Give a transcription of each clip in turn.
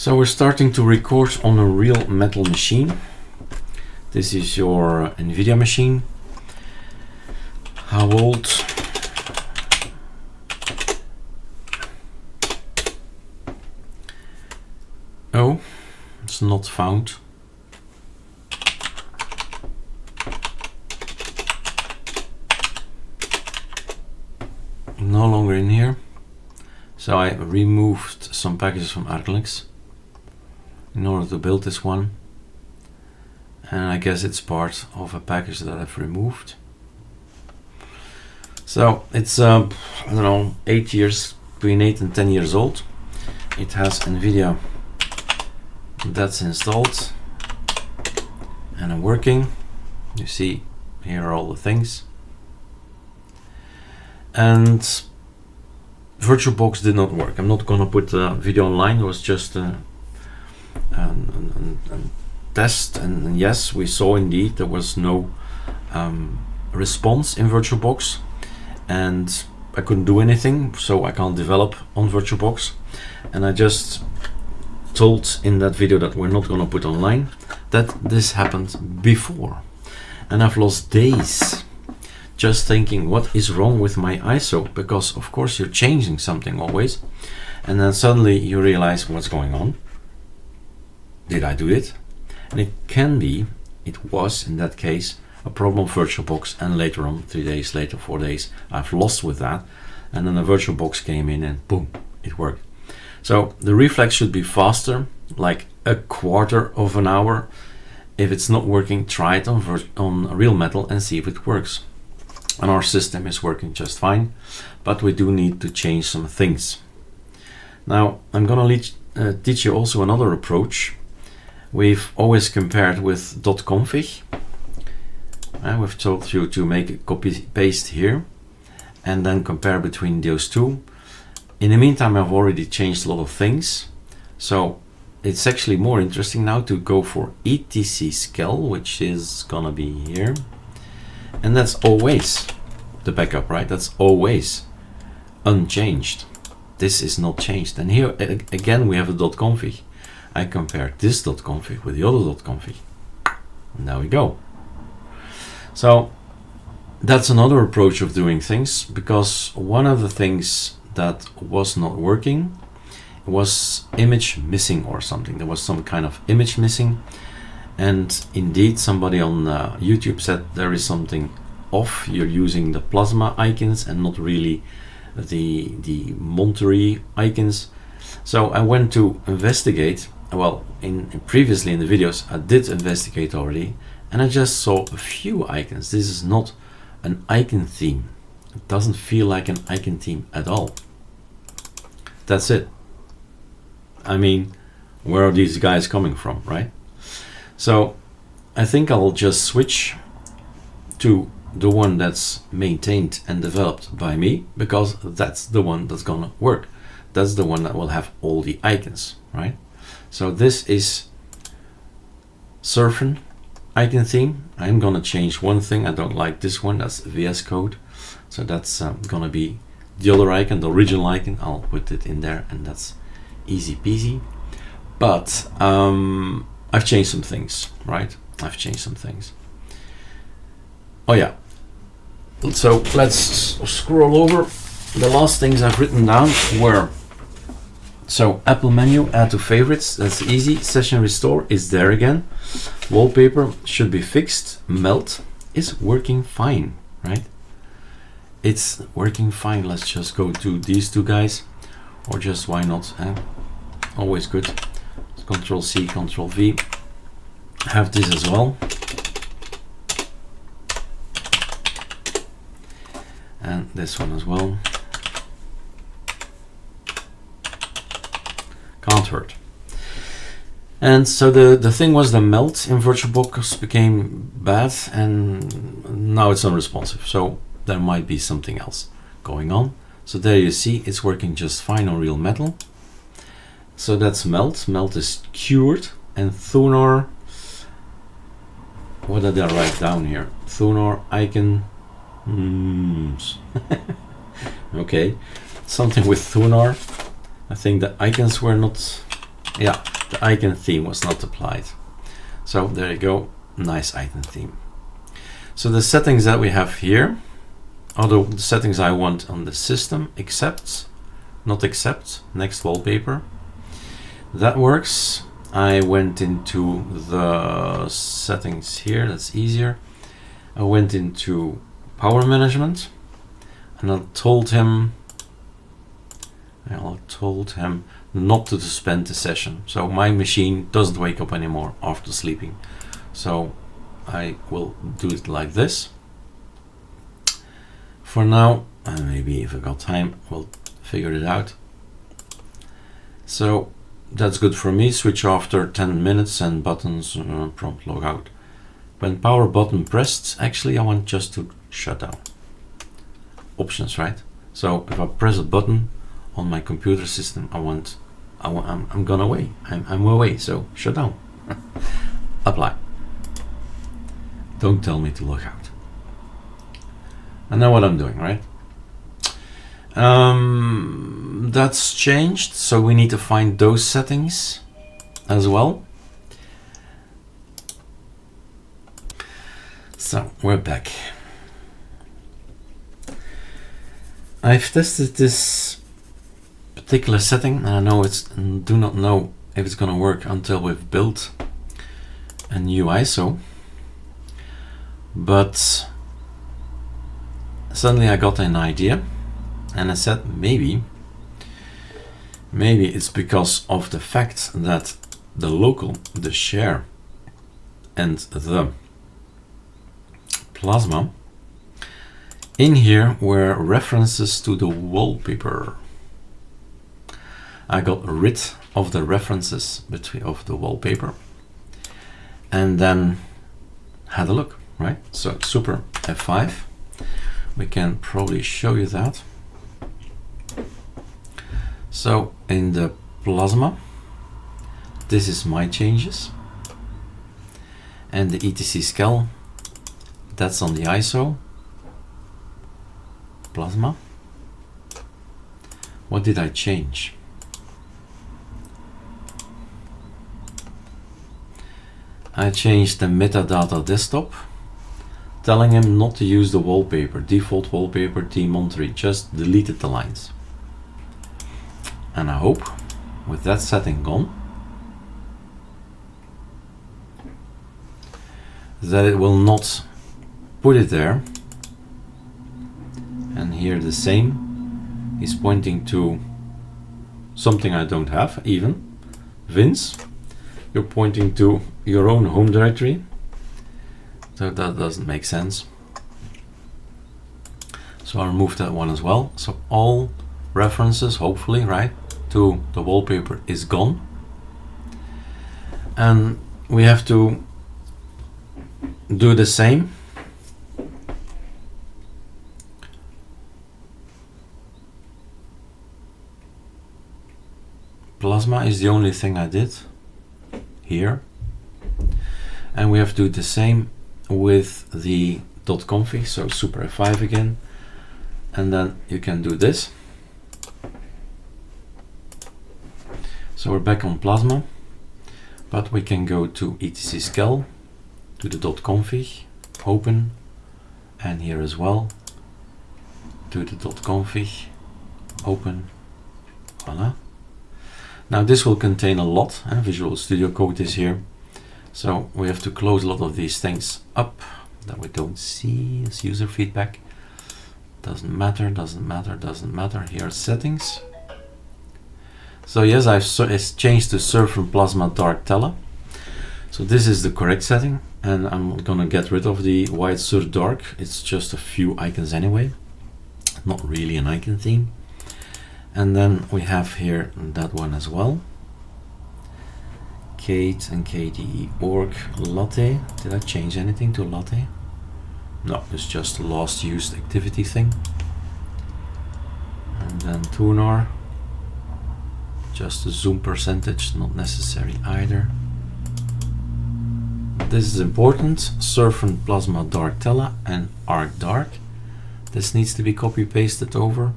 So we're starting to record on a real metal machine. This is your NVIDIA machine. How old? Oh, it's not found. No longer in here. So I removed some packages from ArcoLinux in order to build this one. And I guess it's part of a package that I've removed. So it's, I don't know, 8 years, between 8 and 10 years old. It has NVIDIA that's installed and I'm working. You see, here are all the things. And Virtualbox did not work. I'm not gonna put a video online. It was just a test, and yes, we saw indeed there was no response in Virtualbox, and I couldn't do anything, so I can't develop on Virtualbox. And I just told in that video that we're not gonna put online that this happened before, and I've lost days just thinking what is wrong with my ISO, because of course you're changing something always, and then suddenly you realize what's going on. Did I do it? And it can be, it was in that case, a problem of Virtualbox, and later on, 3 days later, 4 days, I've lost with that, and then the Virtualbox came in and boom, it worked. So the reflex should be faster, like a quarter of an hour. If it's not working, try it on real metal and see if it works. And our system is working just fine, but we do need to change some things. Now I'm gonna teach you also another approach. We've always compared with .config. We've told you to make a copy paste here and then compare between those two. In the meantime, I've already changed a lot of things, so it's actually more interesting now to go for etc skel, which is gonna be here. And that's always the backup, right? That's always unchanged. This is not changed. And here again we have a .config. I compared this .config with the other .config. And there we go. So that's another approach of doing things, because one of the things that was not working was image missing or something. There was some kind of image missing. And indeed, somebody on YouTube said there is something off. You're using the plasma icons and not really the Monterey icons. So I went to investigate. Well, previously in the videos, I did investigate already, and I just saw a few icons. This is not an icon theme. It doesn't feel like an icon theme at all. That's it. I mean, where are these guys coming from, right? So I think I'll just switch to the one that's maintained and developed by me, because that's the one that's gonna work. That's the one that will have all the icons, right? So this is Surfing icon theme. I'm gonna change one thing. I don't like this one, that's VS Code. So that's gonna be the other icon, the original icon. I'll put it in there, and that's easy peasy. But I've changed some things, right? I've changed some things. Oh yeah. So let's scroll over. The last things I've written down were, so Apple menu, add to favorites, that's easy. Session restore is there again. Wallpaper should be fixed. Melt is working fine, right? It's working fine. Let's just go to these two guys, or just why not? Always good. Control C, Control V. Have this as well. And this one as well. Can't hurt. And so the thing was, the melt in Virtualbox became bad, and now it's unresponsive. So there might be something else going on. So there you see, it's working just fine on real metal. So that's melt. Melt is cured. And Thunar, what did I write down here? Thunar icon. Okay, something with Thunar. I think the icons were not Yeah, the icon theme was not applied. So there you go, nice icon theme. So the settings that we have here, although the settings I want on the system, accept, not accept, next wallpaper. That works. I went into the settings here, that's easier. I went into power management and I told him not to suspend the session. So my machine doesn't wake up anymore after sleeping. So I will do it like this. For now, and maybe if I got time, we'll figure it out. So that's good for me. Switch after 10 minutes and buttons, prompt logout. When power button pressed, actually I want just to shut down. Options, right? So if I press a button on my computer system, I'm gone away. I'm away, so shut down. Apply. Don't tell me to log out. I know what I'm doing, right? That's changed, so we need to find those settings as well. So we're back. I've tested this particular setting, and I know do not know if it's gonna work until we've built a new ISO. But suddenly I got an idea, and I said maybe it's because of the fact that the local, the share, and the Plasma in here were references to the wallpaper. I got rid of the references of the wallpaper and then had a look, right? So super F5, we can probably show you that. So in the Plasma, this is my changes, and the etc scal, that's on the ISO. Plasma. What did I change? I changed the metadata desktop, telling him not to use the wallpaper, default wallpaper T-Monterey, just deleted the lines. And I hope with that setting gone, that it will not put it there. And here the same is pointing to something I don't have even. Vince, you're pointing to your own home directory. So that doesn't make sense. So I'll remove that one as well. So all references, hopefully, right, to the wallpaper is gone. And we have to do the same. Plasma is the only thing I did here. And we have to do the same with the .config, so super F5 again. And then you can do this. So we're back on Plasma, but we can go to etc scal, to the .config, open, and here as well, to the .config, open, voila. Now this will contain a lot, Visual Studio Code is here, so we have to close a lot of these things up that we don't see as user feedback. Doesn't matter, doesn't matter, doesn't matter. Here are settings. So yes, I've changed to Surf from Plasma Dark Tele. So this is the correct setting, and I'm gonna get rid of the white Sur Dark. It's just a few icons anyway, not really an icon theme. And then we have here that one as well. Kate and KDE org latte. Did I change anything to latte? No, it's just a last used activity thing. And then tuner. Just the zoom percentage, not necessary either. This is important. Surf and Plasma Dark Tele and Arc Dark. This needs to be copy pasted over.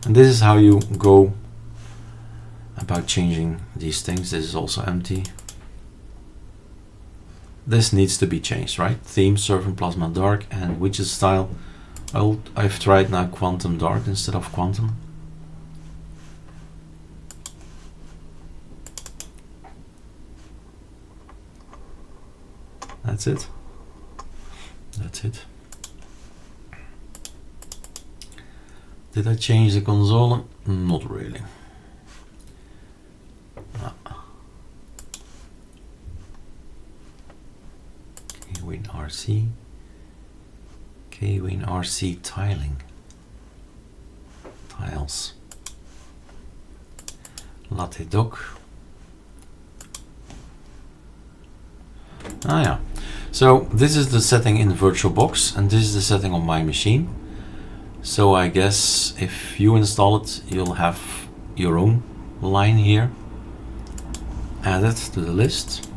And this is how you go about changing these things. This is also empty. This needs to be changed, right? Theme, Surf Plasma Dark, and widget style. I've tried now Quantum Dark instead of Quantum. That's it. That's it. Did I change the console? Not really. Kwin RC. Kwin RC tiling. Tiles. Latte dock. Ah yeah. So this is the setting in VirtualBox, and this is the setting on my machine. So I guess if you install it, you'll have your own line here added to the list.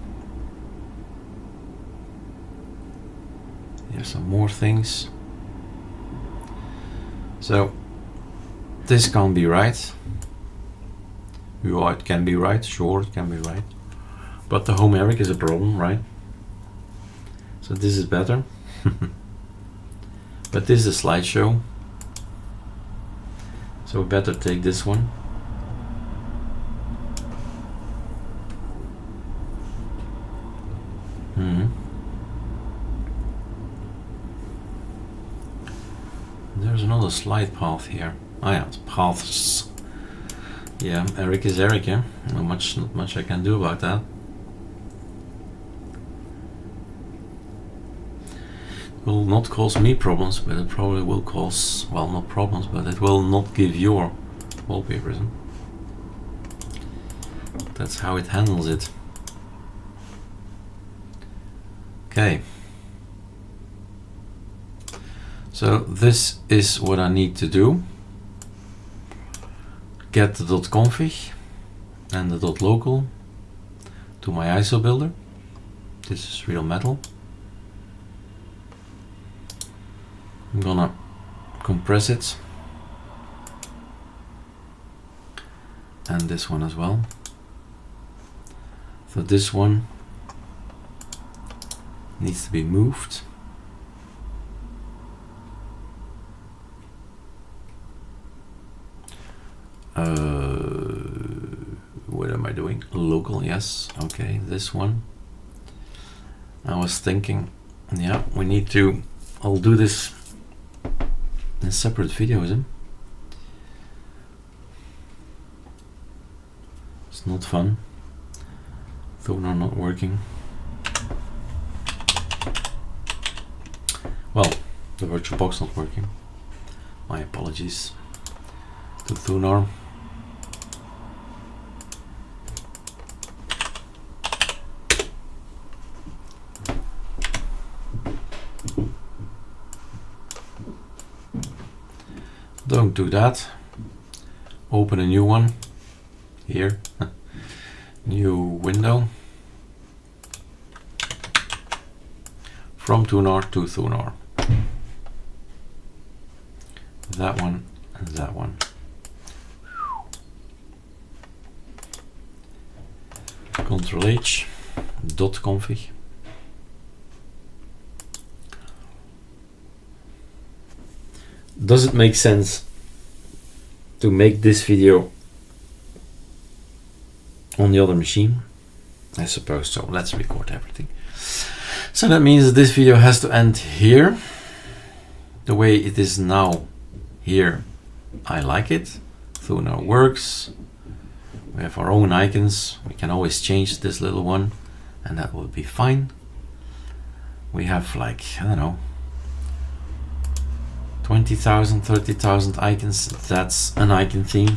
Here's some more things. So this can't be right. It can be right, sure, it can be right. But the home Eric is a problem, right? So this is better. But this is a slideshow. So we better take this one. There's another slide path here. Oh yeah, paths. Yeah, Eric is Eric, yeah. Not much I can do about that. Will not cause me problems, but it probably will cause, well, not problems, but it will not give your wallpapers. That's how it handles it. Okay. So this is what I need to do. Get the .config and the .local to my ISO builder. This is real metal. I'm gonna compress it, and this one as well. So this one needs to be moved. What am I doing? Local, yes. Okay, this one. I was thinking, yeah, we need to, I'll do this in separate videos. It's not fun. Thonar not working. Well, the VirtualBox not working. My apologies to Thonar. Don't do that. Open a new one here. New window. From Thonar to Thonar. That one and that one. Ctrl H, .config. Does it make sense to make this video on the other machine? I suppose so. Let's record everything. So that means that this video has to end here. The way it is now here, I like it. Thonar works. We have our own icons. We can always change this little one and that will be fine. We have like, I don't know, 20,000, 30,000 icons. That's an icon theme.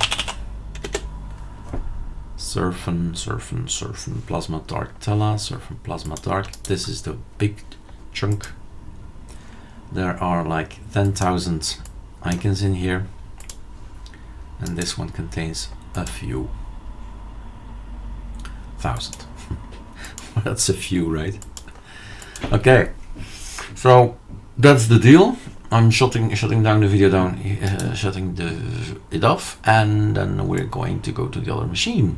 Surfin, Plasma Dark Tela, Surfin Plasma Dark. This is the big chunk. There are like 10,000 icons in here. And this one contains a few thousand. That's a few, right? Okay. So that's the deal. I'm shutting down the video shutting it off, and then we're going to go to the other machine.